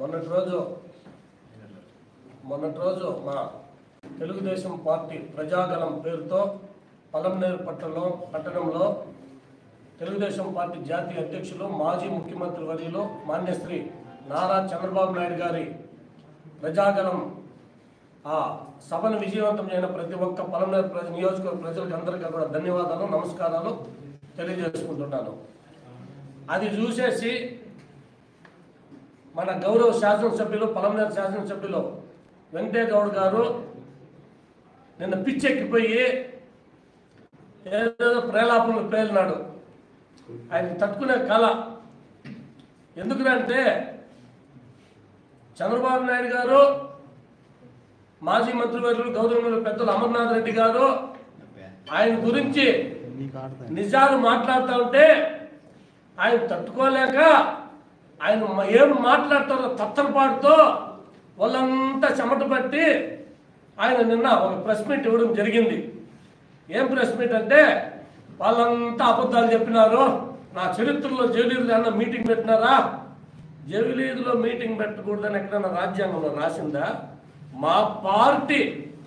మొన్నటి రోజు మా తెలుగుదేశం పార్టీ ప్రజాగలం పేరుతో పలంనేరు పట్టణంలో తెలుగుదేశం పార్టీ జాతీయ అధ్యక్షులు మాజీ ముఖ్యమంత్రి వర్యులు మాన్యశ్రీ నారా చంద్రబాబు నాయుడు గారి ప్రజాగలం ఆ సభను విజయవంతం చేయన ప్రతి ఒక్క పలంనేరు నియోజకవర్గ ప్రజలకు అందరికీ కూడా ధన్యవాదాలు నమస్కారాలు తెలియజేసుకుంటున్నాను. అది చూసేసి మన గౌరవ శాసనసభ్యులు పలంనేరు శాసనసభ్యులు వెంకటేగౌడ్ గారు నిన్న పిచ్చెక్కిపోయి ఏదో ప్రేలాపనలు పేలినాడు. ఆయన తట్టుకునే కళ ఎందుకంటే చంద్రబాబు నాయుడు గారు మాజీ మంత్రివర్యులు గౌరవనీయులు పెద్దలు అమర్నాథ్ రెడ్డి గారు ఆయన గురించి నిజాలు మాట్లాడుతూ ఉంటే ఆయన తట్టుకోలేక ఆయన ఏం మాట్లాడతారో తత్తరపాటుతో వాళ్ళంతా చెమట పట్టి ఆయన నిన్న ఒక ప్రెస్ మీట్ ఇవ్వడం జరిగింది. ఏం ప్రెస్ మీట్ అంటే వాళ్ళంతా అబద్ధాలు చెప్పినారు, నా చరిత్రలో జైలీదులో అన్న మీటింగ్ పెట్టినారా? జైలీదులో మీటింగ్ పెట్టకూడదని ఎక్కడన్నా రాజ్యాంగంలో రాసిందా? మా పార్టీ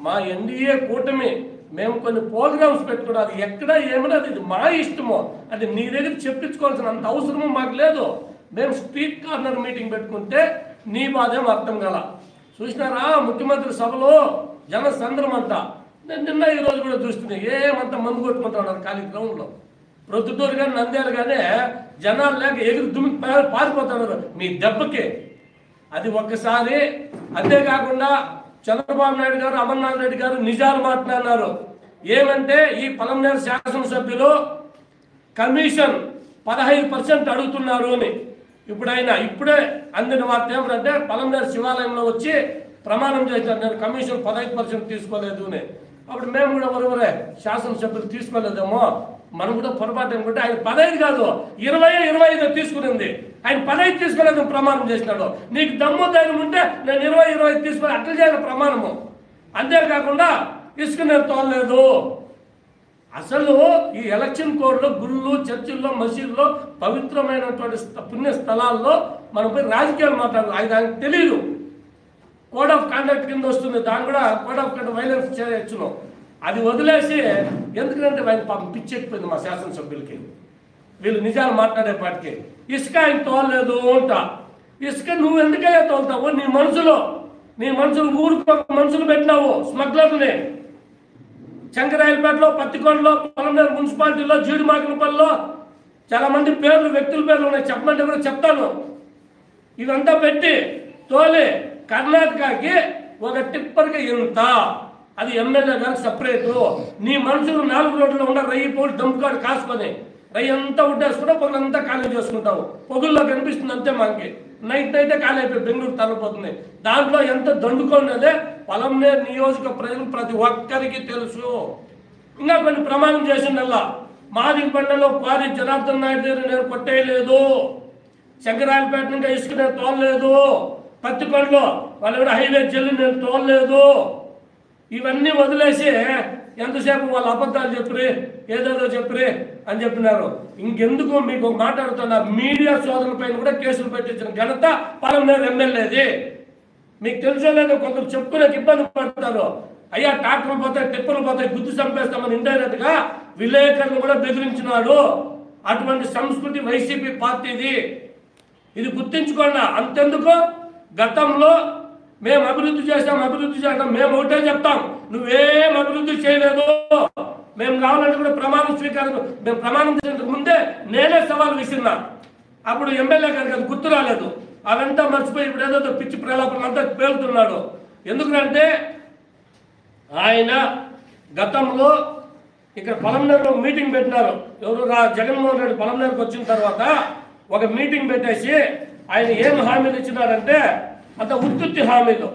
మా ఎన్డీఏ కూటమి మేము కొన్ని ప్రోగ్రామ్స్ పెట్టుకున్నాం, అది ఎక్కడ ఏమన్నా అది మా ఇష్టమో, అది నీ దగ్గర చెప్పించుకోవాల్సిన అంత అవసరమో మాకు లేదు. మేము స్ట్రీట్ కార్నర్ మీటింగ్ పెట్టుకుంటే నీ బాధేం అర్థం కల. చూసినారా ముఖ్యమంత్రి సభలో జన సంద్రం అంతా. నేను నిన్న ఈరోజు కూడా చూస్తున్నాయి ఏమంతా మందు కొట్టుకుంటా ఉన్నారు ఖాళీ గ్రౌండ్లో. ప్రొద్దుటూరు కానీ నంద్యాలు కానీ జనాలు లేక ఎగురు దుమ్మి పారిపోతున్నారు మీ దెబ్బకి. అది ఒక్కసారి. అంతేకాకుండా చంద్రబాబు నాయుడు గారు అమర్నాథ్ రెడ్డి గారు నిజాలు మాట్లాడినారు. ఏమంటే ఈ పలంనేరు శాసనసభ్యులు కమిషన్ 15% అడుగుతున్నారు అని. ఇప్పుడే అందిన వార్త ఏమంటే పలంనేరు శివాలయంలో వచ్చి ప్రమాణం చేశారు, నేను కమిషన్ 15% తీసుకోలేదు అని. అప్పుడు మేము కూడా ఎవరెవరే శాసనసభ్యులు తీసుకోలేదేమో, మనం కూడా పొరపాటు అనుకుంటే ఆయన 15 కాదు 20-25 తీసుకునింది. ఆయన 15 తీసుకోలేదు ప్రమాణం చేసినాడు. నీకు దమ్ము ధైర్యం ఉంటే నేను 20-25 తీసుకొని అట్లా చేయాలి ప్రమాణము. అంతేకాకుండా ఇసుక నేను తోలలేదు. అసలు ఈ ఎలక్షన్ కోడ్లో గుళ్ళు చర్చిల్లో మసీదుల్లో పవిత్రమైనటువంటి పుణ్య స్థలాల్లో మనం పోయి రాజకీయాలు మాట్లాడాలి. ఆయనకు తెలియదు. కోడ్ ఆఫ్ కాండక్ట్ కింద వస్తుంది, దాన్ని కూడా కోడ్ ఆఫ్ కాండక్ట్ వైలెన్స్ చేయొచ్చును. అది వదిలేసి ఎందుకంటే ఆయన పాపం పిచ్చెక్కిపోయింది మా శాసనసభ్యులకి. వీళ్ళు నిజాలు మాట్లాడేపాటికి ఇసుక ఆయన తోలలేదు అంట. ఇసుక నువ్వు ఎందుకయ్యా తోలుతావు? నీ మనుషులు ఊరికి మనుషులు పెట్టినావు స్మగ్లర్ని. శంకరాయలపేటలో, పత్తికొండలో, పలంనేరు మున్సిపాలిటీలో, జీడిమాకినపల్లిలో చాలా మంది వ్యక్తుల పేర్లు ఉన్నాయి, చెప్పమంటే కూడా చెప్తాను. ఇదంతా పెట్టి తోలి కర్ణాటకకి ఒక టిప్పర్కి ఇంత, అది ఎమ్మెల్యే గారికి సపరేటు. నీ మనుషులు 4 రోడ్లు ఉన్న రయ్యి పోలు డంపుకాడు కాసుకొని రయ్యి అంతా ఉడ్డేసుకుంటా పొగలంతా ఖాళీ చేసుకుంటావు. పొగుల్లో కనిపిస్తుంది అంతే. మనకి నైటే ఖాళీ అయిపోయి బెంగళూరు తరలిపోతుంది. దాంట్లో ఎంత దండుకోండి పలంనేరు నియోజక ప్రజలు ప్రతి ఒక్కరికి తెలుసు. ఇంకా కొన్ని ప్రమాణం చేసిందల్లా మాదిగపండలో క్వారీ జనార్దన్ నాయుడు దగ్గర నేను కొట్టేయలేదు, శంకరాయలపేట ఇంకా ఇసుక నేను తోలలేదు, పత్తికొండలో వాళ్ళు హైవే జల్లి నేను తోలలేదు. ఇవన్నీ వదిలేసి ఎంతసేపు వాళ్ళు అబద్ధాలు చెప్పి ఏదేదో చెప్పి అని చెప్పినారు. ఇంకెందుకు మీకు మాట్లాడుతున్న మీడియా సోదరులపైన కూడా కేసులు పెట్టించిన ఘనత పలంనేరు ఎమ్మెల్యేది. మీకు తెలుసో లేదో కొందరు చెప్పుకునే ఇబ్బంది పడతారు. అయ్యా ట్రాక్టర్లు పోతాయి, టిప్పర్లు పోతాయి, గుర్తు చంపేస్తామని ఇండైరెక్ట్ గా విలేకరులు కూడా బెదిరించినాడు. అటువంటి సంస్కృతి వైసీపీ పార్టీది. ఇది గుర్తించుకోండి. అంతెందుకు గతంలో మేము అభివృద్ధి చేస్తాం మేము ఒకటే చెప్తాం, నువ్వేం అభివృద్ధి చేయలేదు, మేము కావాలంటే కూడా మేము ప్రమాణం చేసేందుకు ముందే నేనే సవాల్ విసిరినా. అప్పుడు ఎమ్మెల్యే గారికి అది గుర్తు రాలేదు. అదంతా మర్చిపోయి ఇప్పుడు ఏదో పిచ్చి ప్రలాపం అంతా పేలుతున్నాడు. ఎందుకంటే ఆయన గతంలో ఇక్కడ పలంనేరులో మీటింగ్ పెట్టినారు. ఎవరు జగన్మోహన్ రెడ్డి పలంనేరుకి వచ్చిన తర్వాత ఒక మీటింగ్ పెట్టేసి ఆయన ఏం హామీలు ఇచ్చినారంటే అంత ఉత్తుత్తి హామీలు